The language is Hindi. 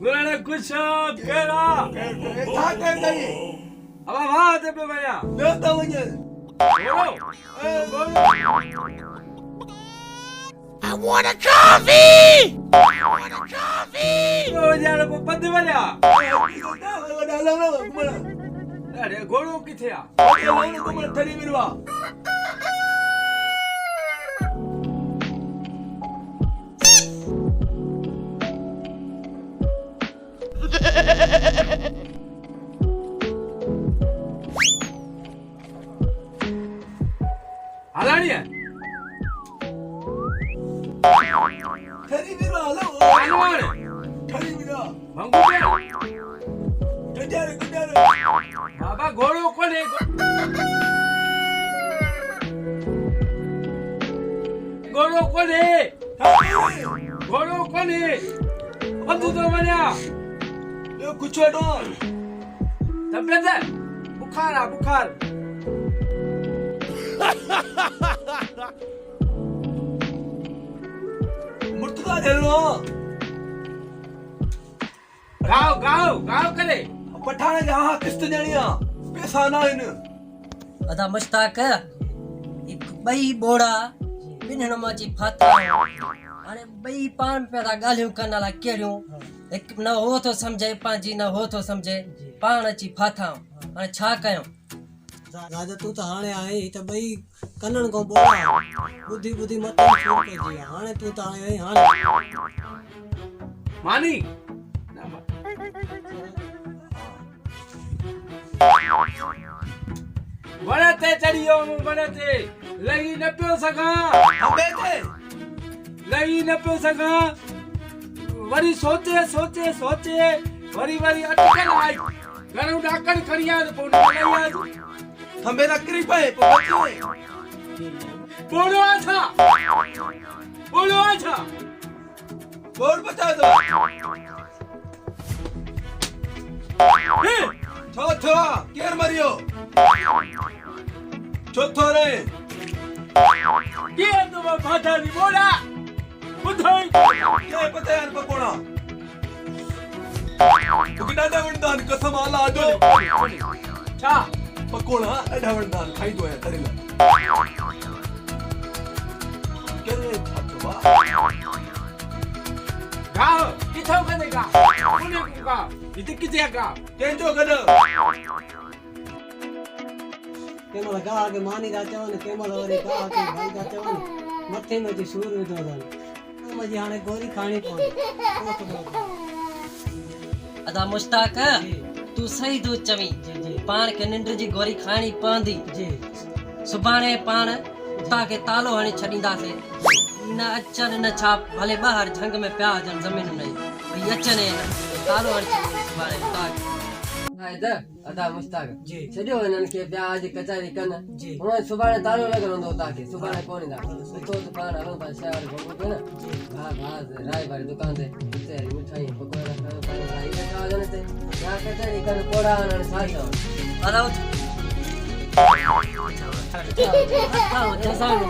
Gurana kusha kera. Thak em đây. Aba va te pe baya. Được đâu anh nhỉ? I want a coffee! I want a coffee! Oh yaar wo pande baya. Đã lâu rồi cũng mà. Are goro kithe a? Lâu rồi cũng mà thari mirwa. Halani hai. Thari mirwa lâu. Anwar. Thari mirwa. Mangu pe. Kadare. Baba goro kone. Goro kone. Goro kone. Bandu to baya. Yo kuch hado. तबियत है बुखार आ बुखार मुर्तका झेलो गाओ करे पठाने जहां किस्त जणिया पैसा ना इन अदा मुश्ताक एक बई बोड़ा बिन माची फाता अरे बई पान पैदा गालियों करन ला केड़ियों एक न हो तो समझे पांजी न हो तो समझे पान अची फाथा अरे छा कयो राजा तू तो हाने आई त बई कन्नन को बोला बुद्धि मत छोड़ के जी हाने तू तो आई हाने मानी बनते चढ़ियो बनते लगी न पियो सका अबे थे लगी न पियो सका वरी सोचे वरी अटकल आई घणो डाकण खणी आ तो पोइ लई आ हमें नकरी पे बचे बोलो अच्छा बोल बता दो छो केर मरियो छो रे ये तो माथा नी बोला बुधाई ये पता यार पकोड़ा तू डाडा वंदान कसम आला आजो छा पकोड़ा डाडा वंदान खाई दो है तरेला केरे छातवा गाओ किथो कदेगा कोने का इते किथे का केंजो गड केमल गा के मानी दा चवन केमल ओरे गा के भाई दा चवन मथे में जी सूर विधो दन मजी हाने गोरी खानी पड़ी अदा मुश्ताक तू सही दो चवी पान के निंड जी गोरी खानी पांदी जी सुबाने पान ताके तालो हणी छडींदा से न अचन न छाप भले बाहर झंग में प्या जन जमीन नहीं भई अचने तालो हणी सुबाने ताक हायदा अदा मुश्ताक जी छडियो इनन के प्या आज कचहरी कन जी हुन सुबाने तालो लगंदो ताके सुबाने कोनी दा तो पान हलो ता शहर घुमो पे ना जी राय बारी दुकान ते ते मिठाई पकोड़ा खाओ पानी राई का जने ते या कचहरी कन कोड़ा न साचो अदा अच्छा जसानो